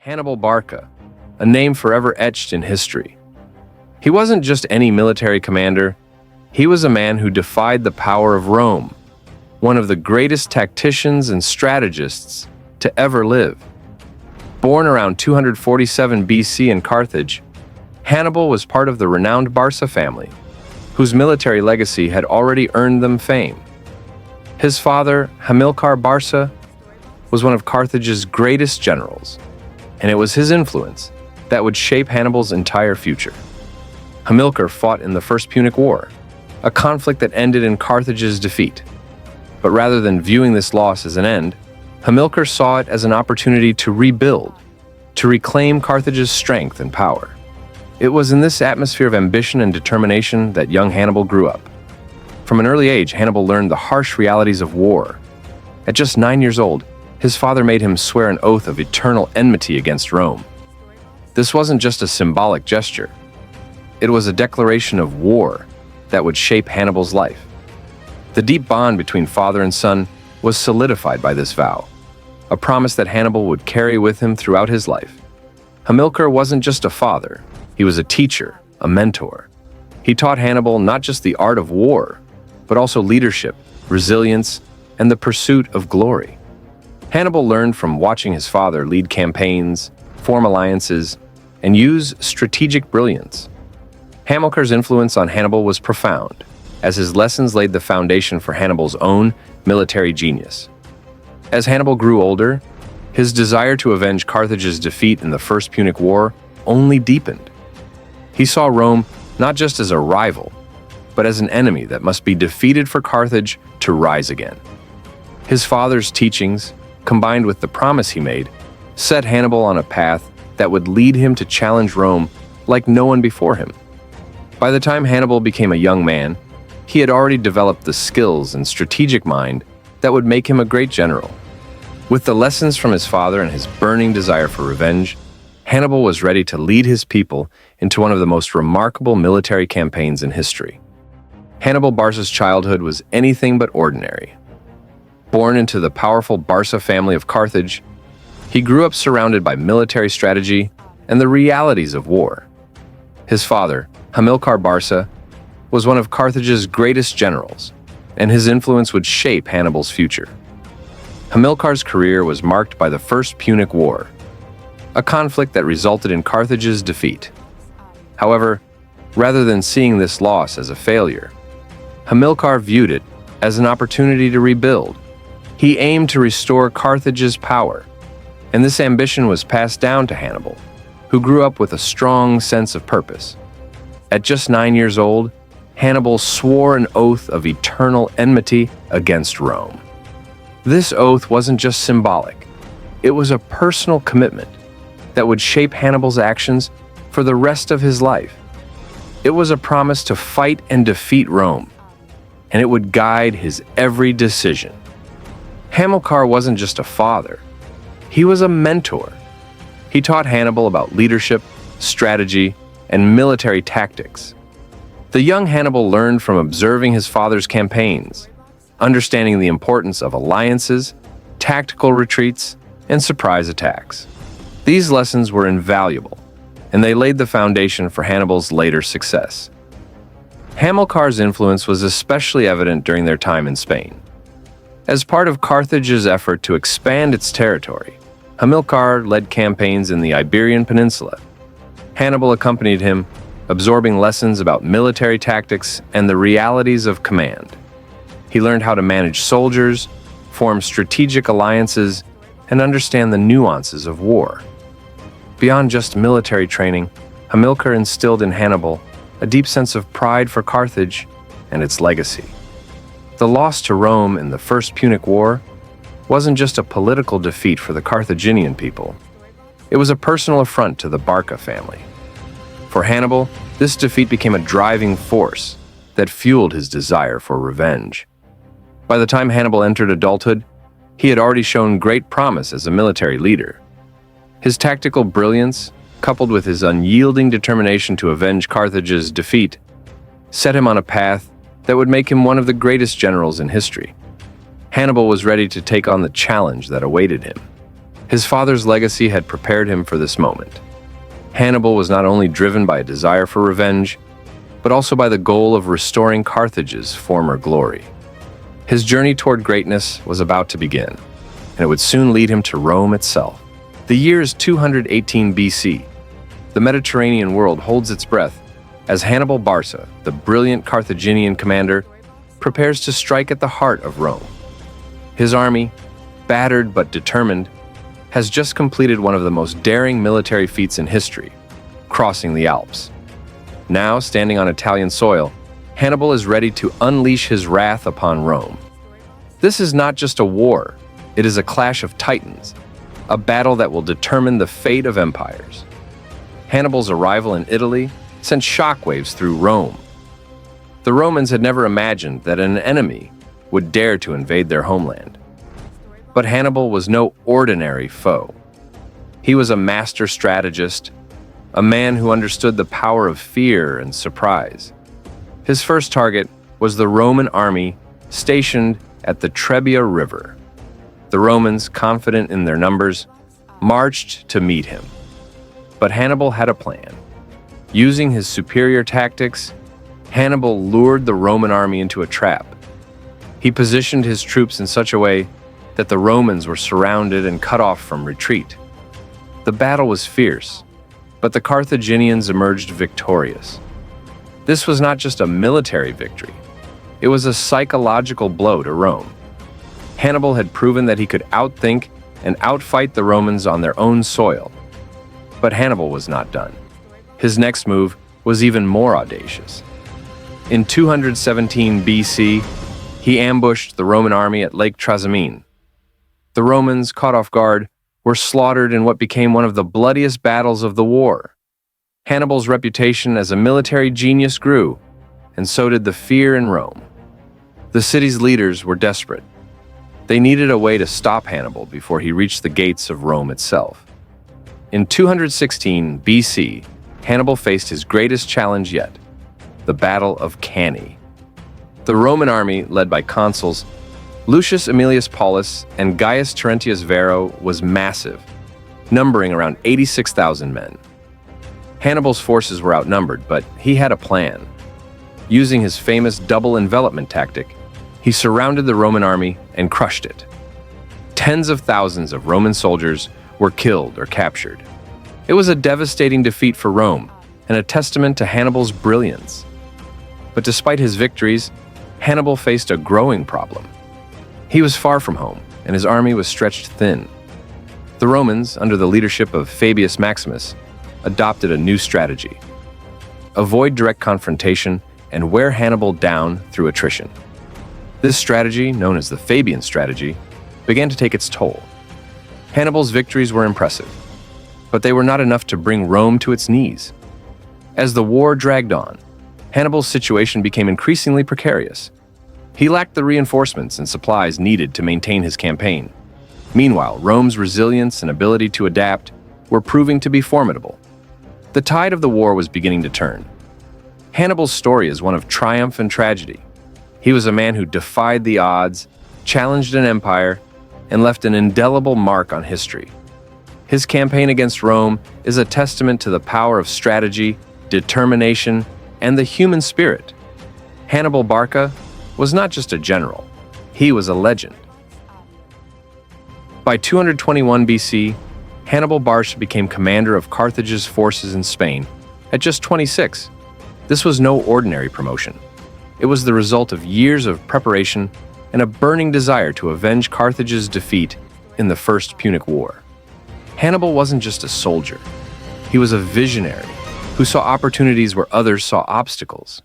Hannibal Barca, a name forever etched in history. He wasn't just any military commander, he was a man who defied the power of Rome, one of the greatest tacticians and strategists to ever live. Born around 247 BC in Carthage, Hannibal was part of the renowned Barca family, whose military legacy had already earned them fame. His father, Hannibal Barca, was one of Carthage's greatest generals, and it was his influence that would shape Hannibal's entire future. Hamilcar fought in the First Punic War, a conflict that ended in Carthage's defeat. But rather than viewing this loss as an end, Hamilcar saw it as an opportunity to rebuild, to reclaim Carthage's strength and power. It was in this atmosphere of ambition and determination that young Hannibal grew up. From an early age, Hannibal learned the harsh realities of war. At just 9 years old, his father made him swear an oath of eternal enmity against Rome. This wasn't just a symbolic gesture. It was a declaration of war that would shape Hannibal's life. The deep bond between father and son was solidified by this vow, a promise that Hannibal would carry with him throughout his life. Hamilcar wasn't just a father, he was a teacher, a mentor. He taught Hannibal not just the art of war, but also leadership, resilience, and the pursuit of glory. Hannibal learned from watching his father lead campaigns, form alliances, and use strategic brilliance. Hamilcar's influence on Hannibal was profound, as his lessons laid the foundation for Hannibal's own military genius. As Hannibal grew older, his desire to avenge Carthage's defeat in the First Punic War only deepened. He saw Rome not just as a rival, but as an enemy that must be defeated for Carthage to rise again. His father's teachings, combined with the promise he made, set Hannibal on a path that would lead him to challenge Rome like no one before him. By the time Hannibal became a young man, he had already developed the skills and strategic mind that would make him a great general. With the lessons from his father and his burning desire for revenge, Hannibal was ready to lead his people into one of the most remarkable military campaigns in history. Hannibal Barca's childhood was anything but ordinary. Born into the powerful Barca family of Carthage, he grew up surrounded by military strategy and the realities of war. His father, Hannibal Barca, was one of Carthage's greatest generals, and his influence would shape Hannibal's future. Hamilcar's career was marked by the First Punic War, a conflict that resulted in Carthage's defeat. However, rather than seeing this loss as a failure, Hamilcar viewed it as an opportunity to rebuild. He aimed to restore Carthage's power, and this ambition was passed down to Hannibal, who grew up with a strong sense of purpose. At just 9 years old, Hannibal swore an oath of eternal enmity against Rome. This oath wasn't just symbolic, it was a personal commitment that would shape Hannibal's actions for the rest of his life. It was a promise to fight and defeat Rome, and it would guide his every decision. Hamilcar wasn't just a father, he was a mentor. He taught Hannibal about leadership, strategy, and military tactics. The young Hannibal learned from observing his father's campaigns, understanding the importance of alliances, tactical retreats, and surprise attacks. These lessons were invaluable, and they laid the foundation for Hannibal's later success. Hamilcar's influence was especially evident during their time in Spain. As part of Carthage's effort to expand its territory, Hamilcar led campaigns in the Iberian Peninsula. Hannibal accompanied him, absorbing lessons about military tactics and the realities of command. He learned how to manage soldiers, form strategic alliances, and understand the nuances of war. Beyond just military training, Hamilcar instilled in Hannibal a deep sense of pride for Carthage and its legacy. The loss to Rome in the First Punic War wasn't just a political defeat for the Carthaginian people. It was a personal affront to the Barca family. For Hannibal, this defeat became a driving force that fueled his desire for revenge. By the time Hannibal entered adulthood, he had already shown great promise as a military leader. His tactical brilliance, coupled with his unyielding determination to avenge Carthage's defeat, set him on a path that would make him one of the greatest generals in history. Hannibal was ready to take on the challenge that awaited him. His father's legacy had prepared him for this moment. Hannibal was not only driven by a desire for revenge, but also by the goal of restoring Carthage's former glory. His journey toward greatness was about to begin, and it would soon lead him to Rome itself. The year is 218 BC. The Mediterranean world holds its breath as Hannibal Barca, the brilliant Carthaginian commander, prepares to strike at the heart of Rome. His army, battered but determined, has just completed one of the most daring military feats in history, crossing the Alps. Now, standing on Italian soil, Hannibal is ready to unleash his wrath upon Rome. This is not just a war, it is a clash of titans, a battle that will determine the fate of empires. Hannibal's arrival in Italy sent shockwaves through Rome. The Romans had never imagined that an enemy would dare to invade their homeland. But Hannibal was no ordinary foe. He was a master strategist, a man who understood the power of fear and surprise. His first target was the Roman army stationed at the Trebia River. The Romans, confident in their numbers, marched to meet him. But Hannibal had a plan. Using his superior tactics, Hannibal lured the Roman army into a trap. He positioned his troops in such a way that the Romans were surrounded and cut off from retreat. The battle was fierce, but the Carthaginians emerged victorious. This was not just a military victory, it was a psychological blow to Rome. Hannibal had proven that he could outthink and outfight the Romans on their own soil. But Hannibal was not done. His next move was even more audacious. In 217 BC, he ambushed the Roman army at Lake Trasimene. The Romans, caught off guard, were slaughtered in what became one of the bloodiest battles of the war. Hannibal's reputation as a military genius grew, and so did the fear in Rome. The city's leaders were desperate. They needed a way to stop Hannibal before he reached the gates of Rome itself. In 216 BC, Hannibal faced his greatest challenge yet, the Battle of Cannae. The Roman army, led by consuls Lucius Aemilius Paulus and Gaius Terentius Varro, was massive, numbering around 86,000 men. Hannibal's forces were outnumbered, but he had a plan. Using his famous double envelopment tactic, he surrounded the Roman army and crushed it. Tens of thousands of Roman soldiers were killed or captured. It was a devastating defeat for Rome and a testament to Hannibal's brilliance. But despite his victories, Hannibal faced a growing problem. He was far from home, and his army was stretched thin. The Romans, under the leadership of Fabius Maximus, adopted a new strategy: avoid direct confrontation and wear Hannibal down through attrition. This strategy, known as the Fabian strategy, began to take its toll. Hannibal's victories were impressive, but they were not enough to bring Rome to its knees. As the war dragged on, Hannibal's situation became increasingly precarious. He lacked the reinforcements and supplies needed to maintain his campaign. Meanwhile, Rome's resilience and ability to adapt were proving to be formidable. The tide of the war was beginning to turn. Hannibal's story is one of triumph and tragedy. He was a man who defied the odds, challenged an empire, and left an indelible mark on history. His campaign against Rome is a testament to the power of strategy, determination, and the human spirit. Hannibal Barca was not just a general, he was a legend. By 221 BC, Hannibal Barca became commander of Carthage's forces in Spain at just 26. This was no ordinary promotion. It was the result of years of preparation and a burning desire to avenge Carthage's defeat in the First Punic War. Hannibal wasn't just a soldier. He was a visionary who saw opportunities where others saw obstacles.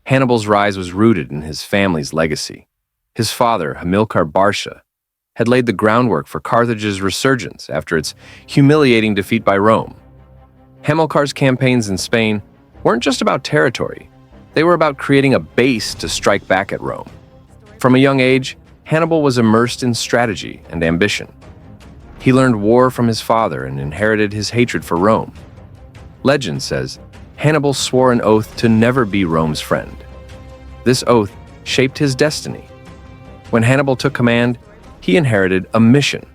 Hannibal's rise was rooted in his family's legacy. His father, Hamilcar Barca, had laid the groundwork for Carthage's resurgence after its humiliating defeat by Rome. Hamilcar's campaigns in Spain weren't just about territory. They were about creating a base to strike back at Rome. From a young age, Hannibal was immersed in strategy and ambition. He learned war from his father and inherited his hatred for Rome. Legend says Hannibal swore an oath to never be Rome's friend. This oath shaped his destiny. When Hannibal took command, he inherited a mission: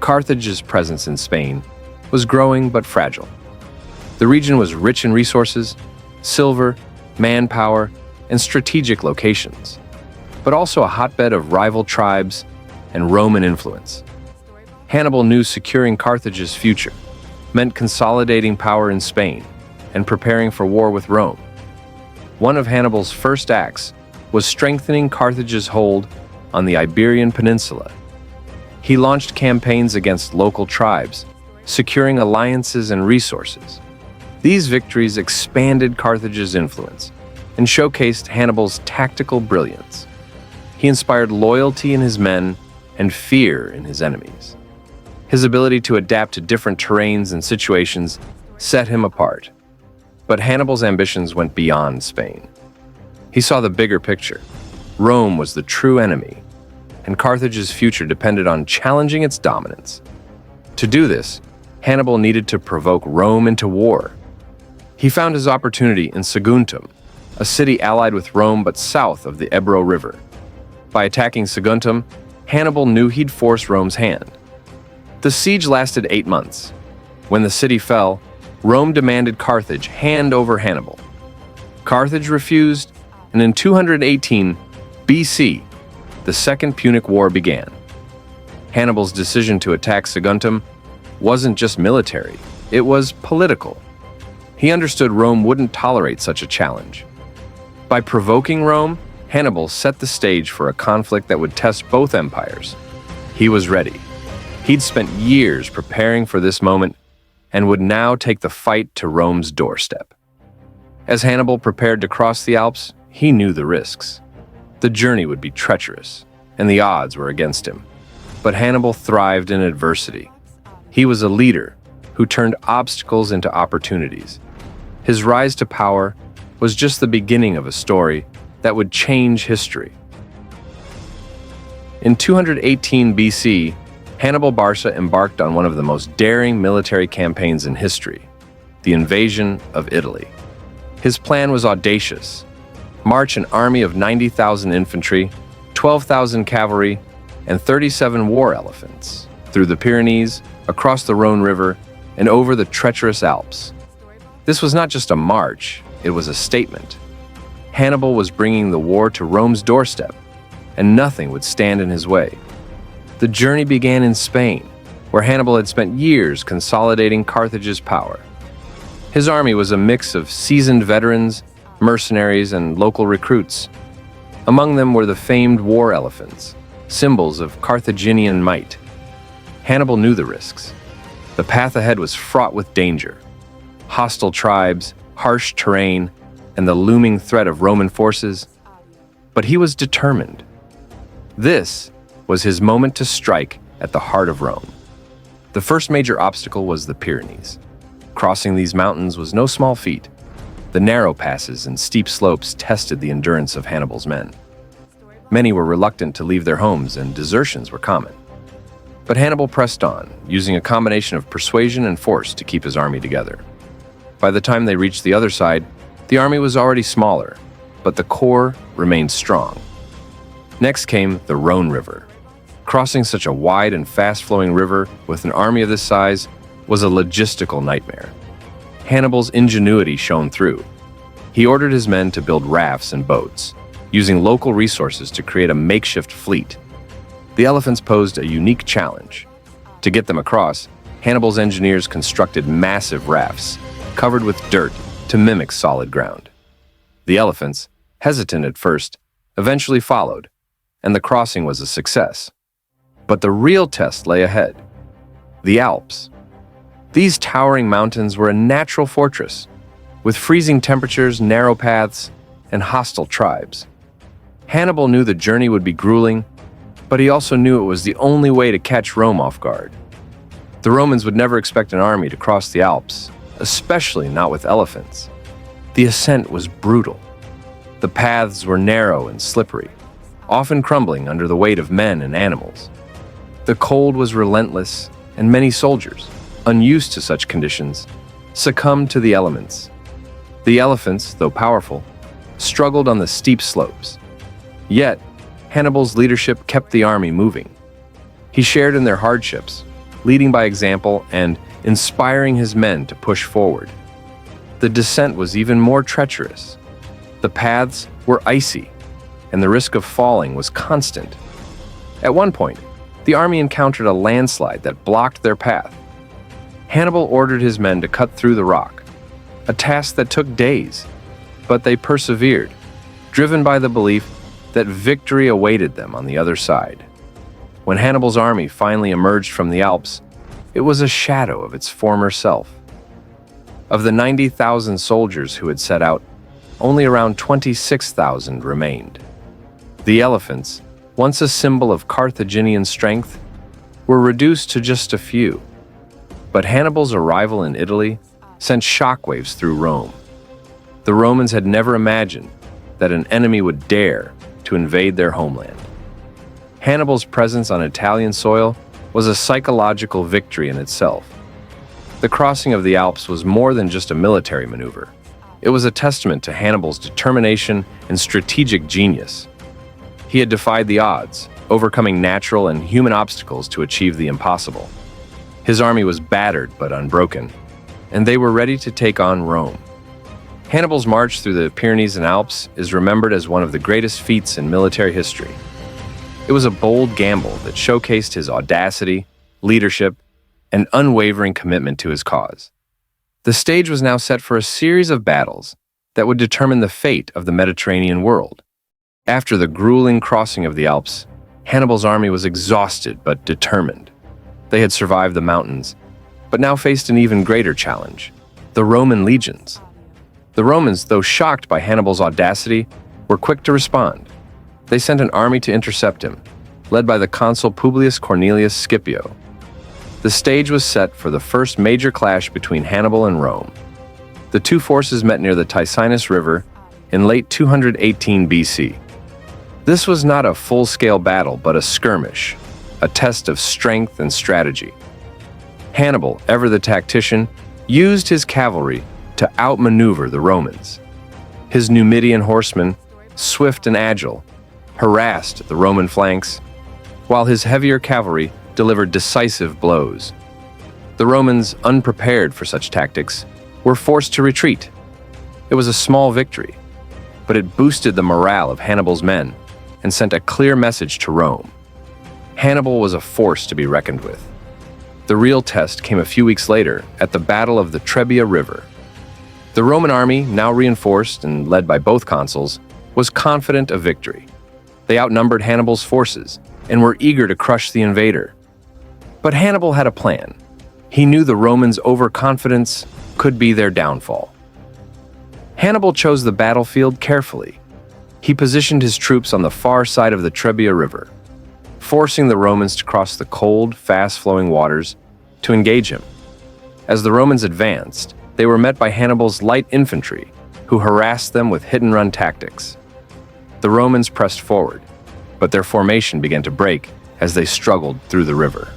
Carthage's presence in Spain was growing but fragile. The region was rich in resources, silver, manpower, and strategic locations, but also a hotbed of rival tribes and Roman influence. Hannibal knew securing Carthage's future meant consolidating power in Spain and preparing for war with Rome. One of Hannibal's first acts was strengthening Carthage's hold on the Iberian Peninsula. He launched campaigns against local tribes, securing alliances and resources. These victories expanded Carthage's influence and showcased Hannibal's tactical brilliance. He inspired loyalty in his men and fear in his enemies. His ability to adapt to different terrains and situations set him apart. But Hannibal's ambitions went beyond Spain. He saw the bigger picture. Rome was the true enemy, and Carthage's future depended on challenging its dominance. To do this, Hannibal needed to provoke Rome into war. He found his opportunity in Saguntum, a city allied with Rome but south of the Ebro River. By attacking Saguntum, Hannibal knew he'd force Rome's hand. The siege lasted 8 months. When the city fell, Rome demanded Carthage hand over Hannibal. Carthage refused, and in 218 BC, the Second Punic War began. Hannibal's decision to attack Saguntum wasn't just military, it was political. He understood Rome wouldn't tolerate such a challenge. By provoking Rome, Hannibal set the stage for a conflict that would test both empires. He was ready. He'd spent years preparing for this moment and would now take the fight to Rome's doorstep. As Hannibal prepared to cross the Alps, he knew the risks. The journey would be treacherous, and the odds were against him. But Hannibal thrived in adversity. He was a leader who turned obstacles into opportunities. His rise to power was just the beginning of a story that would change history. In 218 BC, Hannibal Barca embarked on one of the most daring military campaigns in history, the invasion of Italy. His plan was audacious: march an army of 90,000 infantry, 12,000 cavalry, and 37 war elephants through the Pyrenees, across the Rhone River, and over the treacherous Alps. This was not just a march, it was a statement. Hannibal was bringing the war to Rome's doorstep, and nothing would stand in his way. The journey began in Spain, where Hannibal had spent years consolidating Carthage's power. His army was a mix of seasoned veterans, mercenaries, and local recruits. Among them were the famed war elephants, symbols of Carthaginian might. Hannibal knew the risks. The path ahead was fraught with danger. Hostile tribes, harsh terrain, and the looming threat of Roman forces. But he was determined. This was his moment to strike at the heart of Rome. The first major obstacle was the Pyrenees. Crossing these mountains was no small feat. The narrow passes and steep slopes tested the endurance of Hannibal's men. Many were reluctant to leave their homes, and desertions were common. But Hannibal pressed on, using a combination of persuasion and force to keep his army together. By the time they reached the other side, the army was already smaller, but the core remained strong. Next came the Rhone River. Crossing such a wide and fast-flowing river with an army of this size was a logistical nightmare. Hannibal's ingenuity shone through. He ordered his men to build rafts and boats, using local resources to create a makeshift fleet. The elephants posed a unique challenge. To get them across, Hannibal's engineers constructed massive rafts, covered with dirt to mimic solid ground. The elephants, hesitant at first, eventually followed, and the crossing was a success. But the real test lay ahead: the Alps. These towering mountains were a natural fortress, with freezing temperatures, narrow paths, and hostile tribes. Hannibal knew the journey would be grueling, but he also knew it was the only way to catch Rome off guard. The Romans would never expect an army to cross the Alps, especially not with elephants. The ascent was brutal. The paths were narrow and slippery, often crumbling under the weight of men and animals. The cold was relentless, and many soldiers, unused to such conditions, succumbed to the elements. The elephants, though powerful, struggled on the steep slopes. Yet, Hannibal's leadership kept the army moving. He shared in their hardships, leading by example and inspiring his men to push forward. The descent was even more treacherous. The paths were icy, and the risk of falling was constant. At one point, the army encountered a landslide that blocked their path. Hannibal ordered his men to cut through the rock, a task that took days, but they persevered, driven by the belief that victory awaited them on the other side. When Hannibal's army finally emerged from the Alps, it was a shadow of its former self. Of the 90,000 soldiers who had set out, only around 26,000 remained. The elephants, once a symbol of Carthaginian strength, were reduced to just a few. But Hannibal's arrival in Italy sent shockwaves through Rome. The Romans had never imagined that an enemy would dare to invade their homeland. Hannibal's presence on Italian soil was a psychological victory in itself. The crossing of the Alps was more than just a military maneuver. It was a testament to Hannibal's determination and strategic genius. He had defied the odds, overcoming natural and human obstacles to achieve the impossible. His army was battered but unbroken, and they were ready to take on Rome. Hannibal's march through the Pyrenees and Alps is remembered as one of the greatest feats in military history. It was a bold gamble that showcased his audacity, leadership, and unwavering commitment to his cause. The stage was now set for a series of battles that would determine the fate of the Mediterranean world. After the grueling crossing of the Alps, Hannibal's army was exhausted but determined. They had survived the mountains, but now faced an even greater challenge: the Roman legions. The Romans, though shocked by Hannibal's audacity, were quick to respond. They sent an army to intercept him, led by the consul Publius Cornelius Scipio. The stage was set for the first major clash between Hannibal and Rome. The two forces met near the Ticinus River in late 218 BC. This was not a full-scale battle, but a skirmish, a test of strength and strategy. Hannibal, ever the tactician, used his cavalry to outmaneuver the Romans. His Numidian horsemen, swift and agile, harassed the Roman flanks, while his heavier cavalry delivered decisive blows. The Romans, unprepared for such tactics, were forced to retreat. It was a small victory, but it boosted the morale of Hannibal's men and sent a clear message to Rome. Hannibal was a force to be reckoned with. The real test came a few weeks later at the Battle of the Trebia River. The Roman army, now reinforced and led by both consuls, was confident of victory. They outnumbered Hannibal's forces and were eager to crush the invader. But Hannibal had a plan. He knew the Romans' overconfidence could be their downfall. Hannibal chose the battlefield carefully. He positioned his troops on the far side of the Trebia River, forcing the Romans to cross the cold, fast-flowing waters to engage him. As the Romans advanced, they were met by Hannibal's light infantry, who harassed them with hit-and-run tactics. The Romans pressed forward, but their formation began to break as they struggled through the river.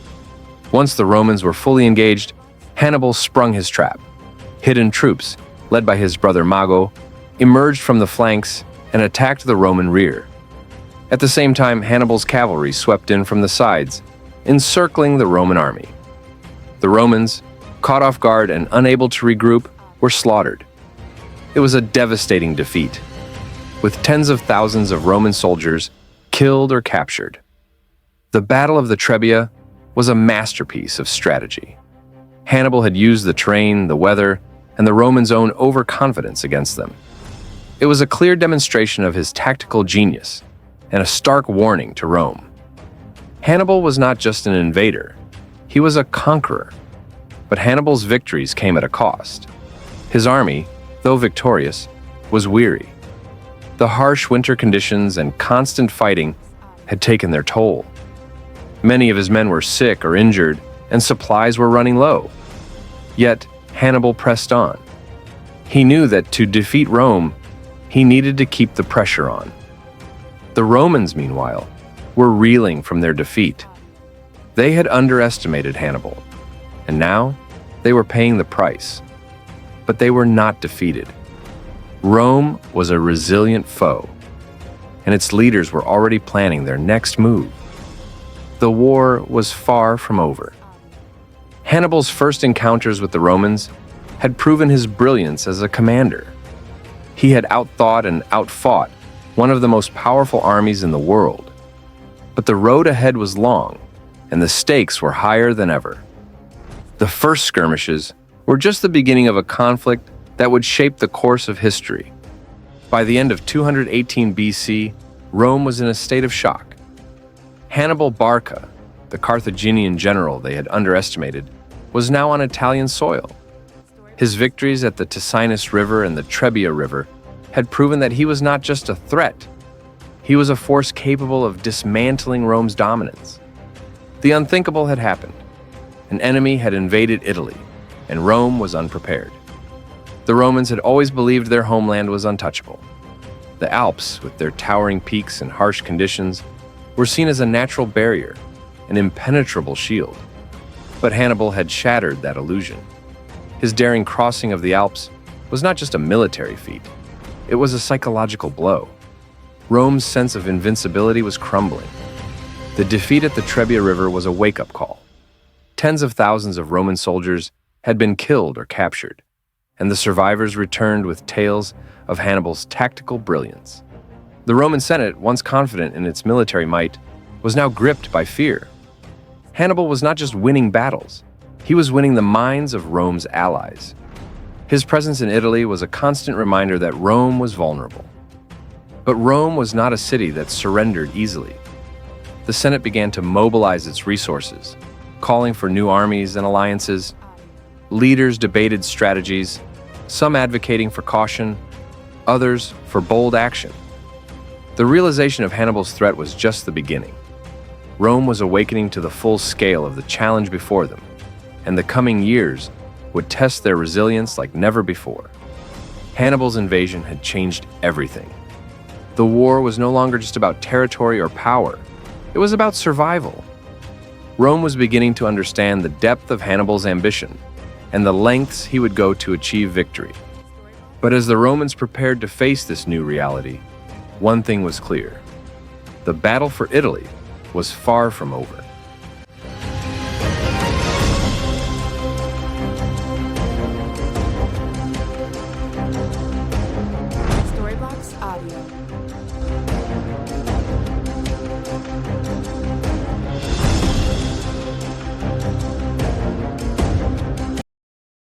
Once the Romans were fully engaged, Hannibal sprung his trap. Hidden troops, led by his brother Mago, emerged from the flanks and attacked the Roman rear. At the same time, Hannibal's cavalry swept in from the sides, encircling the Roman army. The Romans, caught off guard and unable to regroup, were slaughtered. It was a devastating defeat, with tens of thousands of Roman soldiers killed or captured. The Battle of the Trebia was a masterpiece of strategy. Hannibal had used the terrain, the weather, and the Romans' own overconfidence against them. It was a clear demonstration of his tactical genius and a stark warning to Rome. Hannibal was not just an invader, he was a conqueror. But Hannibal's victories came at a cost. His army, though victorious, was weary. The harsh winter conditions and constant fighting had taken their toll. Many of his men were sick or injured, and supplies were running low. Yet, Hannibal pressed on. He knew that to defeat Rome, he needed to keep the pressure on. The Romans, meanwhile, were reeling from their defeat. They had underestimated Hannibal, and now they were paying the price. But they were not defeated. Rome was a resilient foe, and its leaders were already planning their next move. The war was far from over. Hannibal's first encounters with the Romans had proven his brilliance as a commander. He had outthought and outfought one of the most powerful armies in the world. But the road ahead was long, and the stakes were higher than ever. The first skirmishes were just the beginning of a conflict that would shape the course of history. By the end of 218 BC, Rome was in a state of shock. Hannibal Barca, the Carthaginian general they had underestimated, was now on Italian soil. His victories at the Ticinus River and the Trebia River had proven that he was not just a threat. He was a force capable of dismantling Rome's dominance. The unthinkable had happened. An enemy had invaded Italy, and Rome was unprepared. The Romans had always believed their homeland was untouchable. The Alps, with their towering peaks and harsh conditions, were seen as a natural barrier, an impenetrable shield. But Hannibal had shattered that illusion. His daring crossing of the Alps was not just a military feat. It was a psychological blow. Rome's sense of invincibility was crumbling. The defeat at the Trebia River was a wake-up call. Tens of thousands of Roman soldiers had been killed or captured, and the survivors returned with tales of Hannibal's tactical brilliance. The Roman Senate, once confident in its military might, was now gripped by fear. Hannibal was not just winning battles, he was winning the minds of Rome's allies. His presence in Italy was a constant reminder that Rome was vulnerable. But Rome was not a city that surrendered easily. The Senate began to mobilize its resources, calling for new armies and alliances. Leaders debated strategies, some advocating for caution, others for bold action. The realization of Hannibal's threat was just the beginning. Rome was awakening to the full scale of the challenge before them, and the coming years would test their resilience like never before. Hannibal's invasion had changed everything. The war was no longer just about territory or power. It was about survival. Rome was beginning to understand the depth of Hannibal's ambition and the lengths he would go to achieve victory. But as the Romans prepared to face this new reality, one thing was clear. The battle for Italy was far from over.